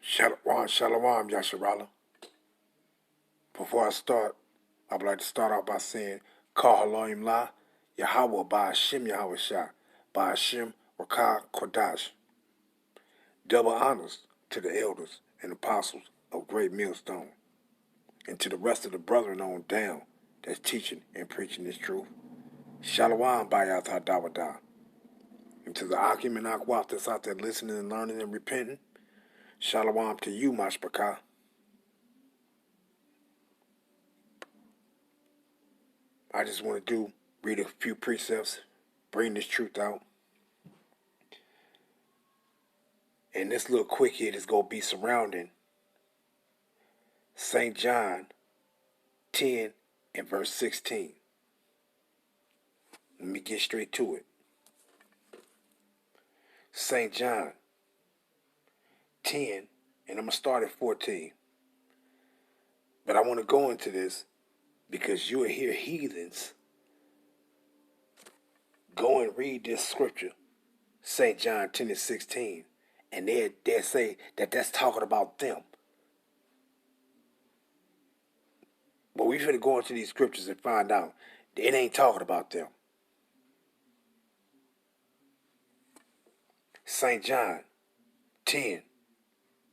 Shalom, Yasharala. Before I start, I would like to start off by saying, Kal Haloim La, Yahweh Ba'ashim Yahweh Shah, Ba'ashim Rakah Kodash. Double honors to the elders and apostles of Great Millstone, and to the rest of the brethren on down that's teaching and preaching this truth. Shalom Bayat HaDawada. And to the Akim and Akwaf that's out there listening and learning and repenting, Shalom to you, Mashpakah. I just want to read a few precepts, bring this truth out. And this little quick hit is going to be surrounding St. John 10 and verse 16. Let me get straight to it. St. John 10, and I'm going to start at 14. But I want to go into this because you will hear heathens go and read this scripture, St. John 10 and 16, and they'll say that that's talking about them. But we finna go into these scriptures and find out that it ain't talking about them. St. John 10,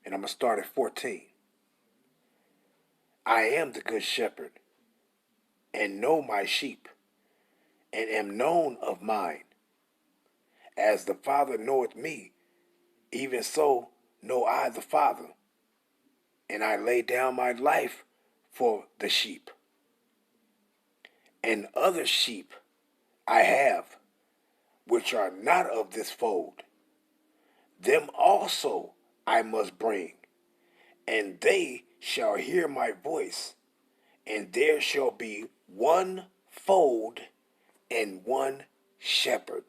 and I'm going to start at 14. I am the good shepherd, and know my sheep, and am known of mine. As the Father knoweth me, even so know I the Father, and I lay down my life for the sheep. And other sheep I have, which are not of this fold. Them also I must bring, and they shall hear my voice, and there shall be one fold and one shepherd.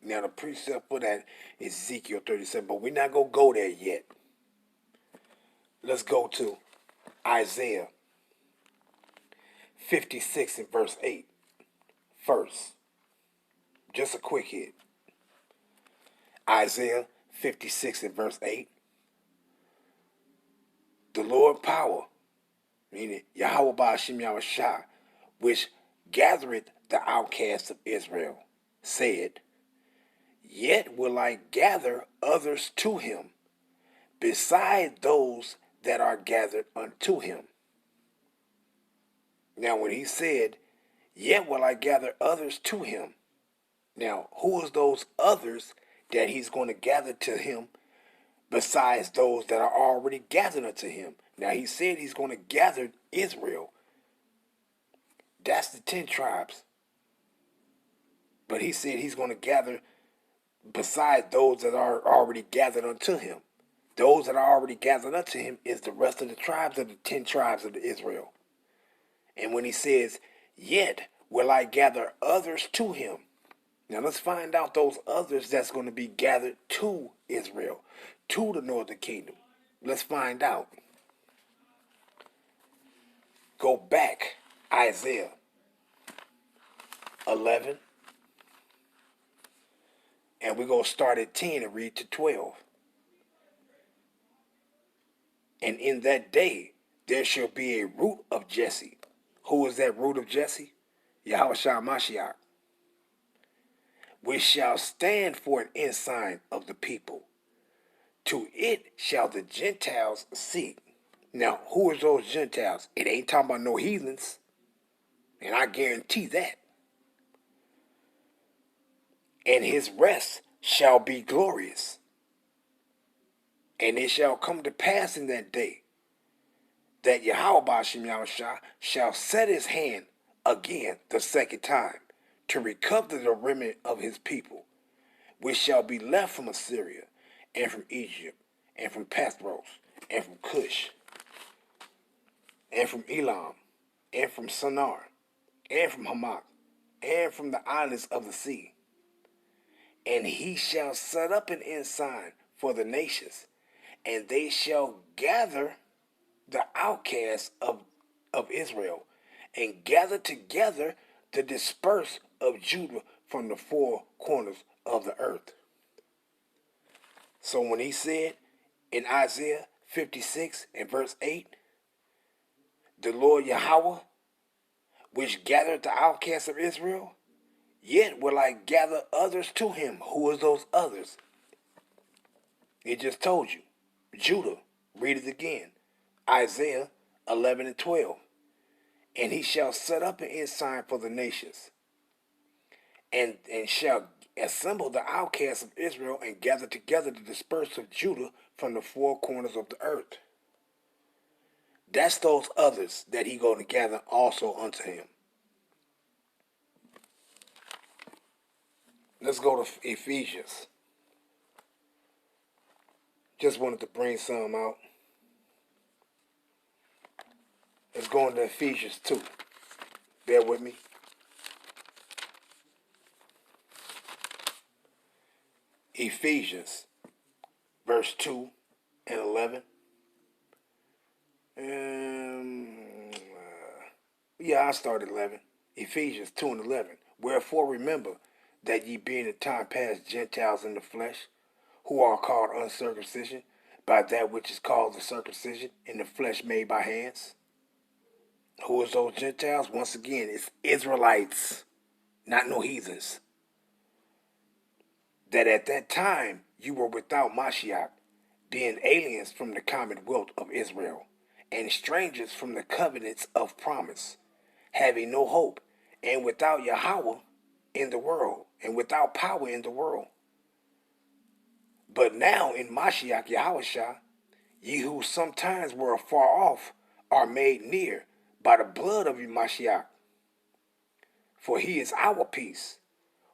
Now the precept for that is Ezekiel 37, but we're not going to go there yet. Let's go to Isaiah 56 and verse 8 first. Just a quick hit. Isaiah 56 and verse 8. The Lord power, meaning Yahweh Ba'ashim Yahweh Shah, which gathereth the outcasts of Israel, said, Yet will I gather others to him, beside those that are gathered unto him. Now when he said, Yet will I gather others to him, now who is those others that he's going to gather to him besides those that are already gathered unto him? Now he said he's going to gather Israel. That's the 10 tribes. But he said he's going to gather beside those that are already gathered unto him. Those that are already gathered unto him is the rest of the tribes of the 10 tribes of Israel. And when he says, Yet will I gather others to him. Now let's find out those others that's going to be gathered to Israel, to the northern kingdom. Let's find out. Go back, Isaiah 11. And we're going to start at 10 and read to 12. And in that day there shall be a root of Jesse. Who is that root of Jesse? Yahushua Mashiach. Which shall stand for an ensign of the people. To it shall the Gentiles seek. Now, who is those Gentiles? It ain't talking about no heathens. And I guarantee that. And his rest shall be glorious. And it shall come to pass in that day that Yahweh Ba'ashim Yahushua shall set his hand again the second time to recover the remnant of his people, which shall be left from Assyria, and from Egypt, and from Pathros, and from Cush, and from Elam, and from Shinar, and from Hamath, and from the islands of the sea. And he shall set up an ensign for the nations, and they shall gather the outcasts of Israel, and gather together the dispersed of Judah from the four corners of the earth. So when he said in Isaiah 56 and verse 8, the Lord Yahweh, which gathered the outcasts of Israel, yet will I gather others to him. Who is those others? It just told you. Judah. Read it again. Isaiah 11 and 12. And he shall set up an ensign for the nations, and shall assemble the outcasts of Israel, and gather together the dispersed of Judah from the four corners of the earth. That's those others that he going to gather also unto him. Let's go to Ephesians. Just wanted to bring some out. Let's go into Ephesians 2. Bear with me. Ephesians, verse 2 and 11. I'll start at 11. Ephesians 2 and 11. Wherefore remember that ye being in time past Gentiles in the flesh, who are called uncircumcision, by that which is called the circumcision in the flesh made by hands. Who is those Gentiles? Once again, it's Israelites, not no heathens. That at that time you were without Mashiach, being aliens from the commonwealth of Israel, and strangers from the covenants of promise, having no hope, and without Yahweh in the world, and without power in the world. But now in Mashiach Yahushua, ye who sometimes were afar off are made near by the blood of Mashiach. For he is our peace,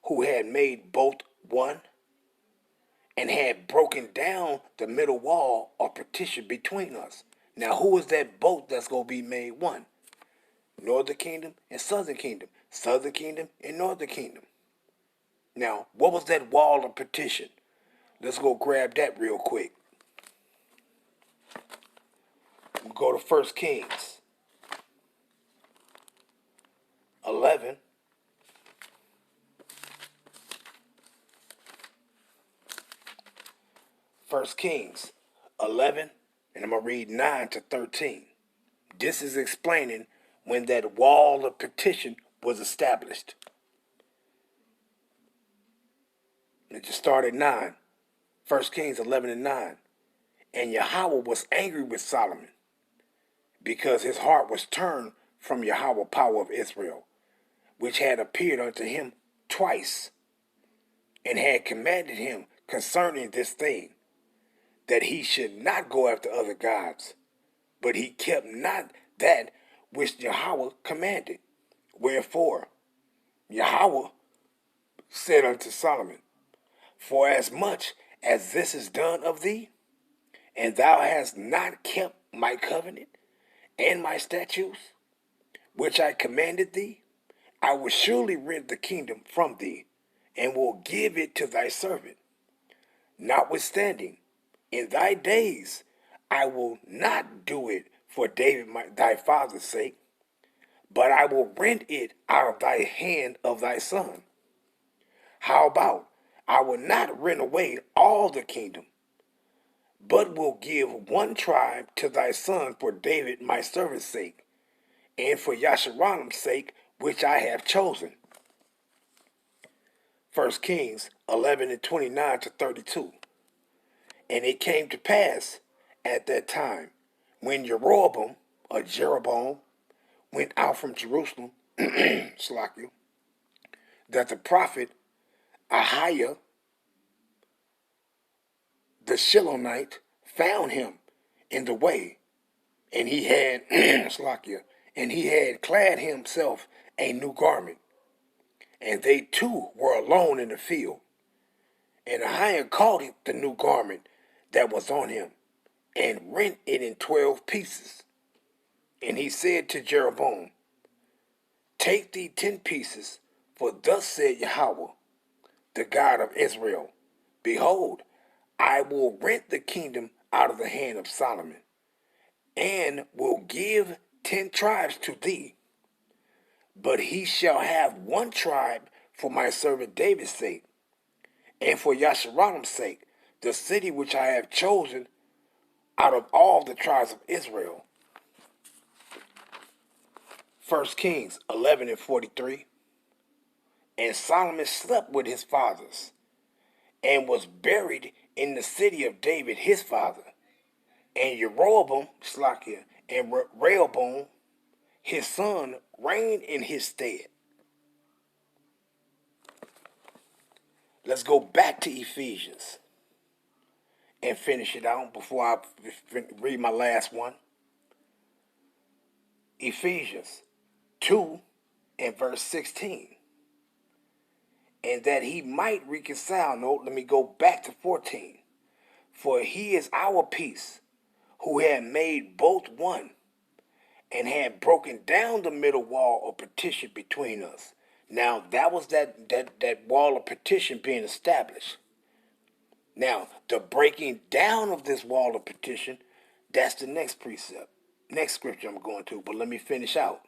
who had made both one, and had broken down the middle wall of partition between us. Now who is that both that's going to be made one? Northern kingdom and southern kingdom. Southern kingdom and northern kingdom. Now, what was that wall of partition? Let's go grab that real quick. We'll go to 1 Kings 11. First Kings 11, and I'm going to read 9 to 13. This is explaining when that wall of partition was established. Let's just start at 9. 1 Kings 11 and 9. And Yahweh was angry with Solomon, because his heart was turned from Yahweh power of Israel, which had appeared unto him twice, and had commanded him concerning this thing, that he should not go after other gods, but he kept not that which Yahweh commanded. Wherefore Yahweh said unto Solomon, for as much as this is done of thee, and thou hast not kept my covenant and my statutes, which I commanded thee, I will surely rend the kingdom from thee, and will give it to thy servant. Notwithstanding, in thy days I will not do it for David thy father's sake, but I will rend it out of thy hand of thy son. How about, I will not rend away all the kingdom, but will give one tribe to thy son for David my servant's sake, and for Yasharonim's sake, which I have chosen. 1 Kings 11 and 29 to 32. And it came to pass at that time, when Jeroboam, or Jeroboam, went out from Jerusalem, Slakia, that the prophet Ahiah, the Shilonite, found him in the way, and he had, Slakia, and he had clad himself a new garment, and they two were alone in the field. And Ahiah caught the new garment that was on him, and rent it in 12 pieces. And he said to Jeroboam, take thee 10 pieces, for thus said Yahweh, the God of Israel, behold, I will rent the kingdom out of the hand of Solomon, and will give 10 tribes to thee. But he shall have one tribe for my servant David's sake, and for Yasharonim's sake, the city which I have chosen out of all the tribes of Israel. 1 Kings 11:43. And Solomon slept with his fathers, and was buried in the city of David his father. And Jeroboam, Slakia, and Rehoboam, his son, reigned in his stead. Let's go back to Ephesians and finish it out before I read my last one. Ephesians 2 and verse 16. And that he might reconcile. No, let me go back to 14. For he is our peace, who had made both one, and had broken down the middle wall of partition between us. Now, that was that wall of partition being established. Now, the breaking down of this wall of partition, that's the next precept, next scripture I'm going to, but let me finish out.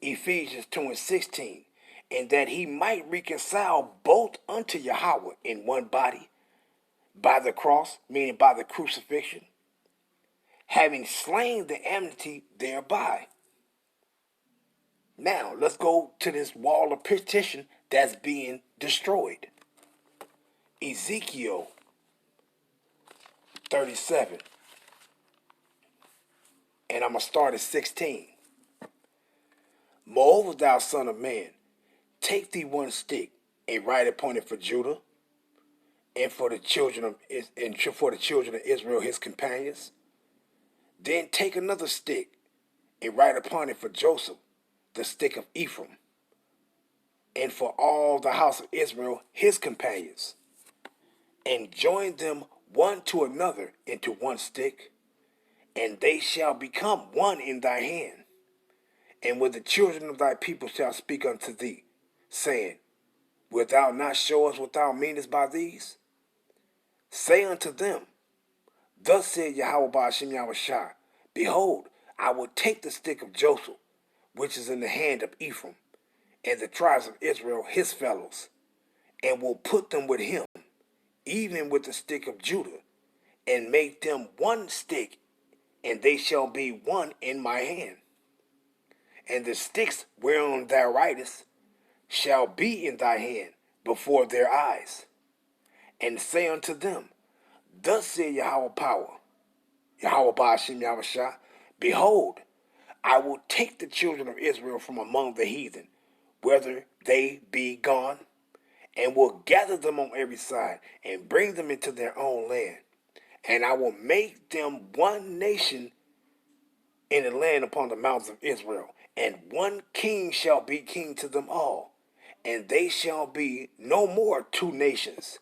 Ephesians 2 and 16, and that he might reconcile both unto Yahweh in one body, by the cross, meaning by the crucifixion, having slain the enmity thereby. Now, let's go to this wall of partition that's being destroyed. Ezekiel 37. And I'm going to start at 16. Moreover, thou son of man, take thee one stick, a right appointed for Judah, and for the children of Israel his companions. Then take another stick, a right appointed for Joseph, the stick of Ephraim, and for all the house of Israel his companions, and join them one to another into one stick, and they shall become one in thy hand. And when the children of thy people shall speak unto thee, saying, Wilt thou not show us what thou meanest by these? Say unto them, Thus said Yahweh Ba'ashem Yahushua, Behold, I will take the stick of Joseph, which is in the hand of Ephraim, and the tribes of Israel his fellows, and will put them with him, even with the stick of Judah, and make them one stick, and they shall be one in my hand. And the sticks whereon thou writest shall be in thy hand before their eyes. And say unto them, Thus said Yahweh Power, Yahweh Ba'ashem Yahushua, Behold, I will take the children of Israel from among the heathen, whether they be gone, and will gather them on every side, and bring them into their own land. And I will make them one nation in the land upon the mountains of Israel, and one king shall be king to them all. And they shall be no more two nations,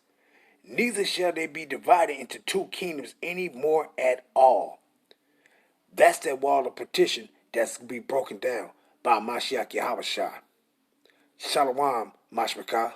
neither shall they be divided into two kingdoms any more at all. That's that wall of partition that's going to be broken down by Mashiach Yahushua. Shalom, Mashmachah.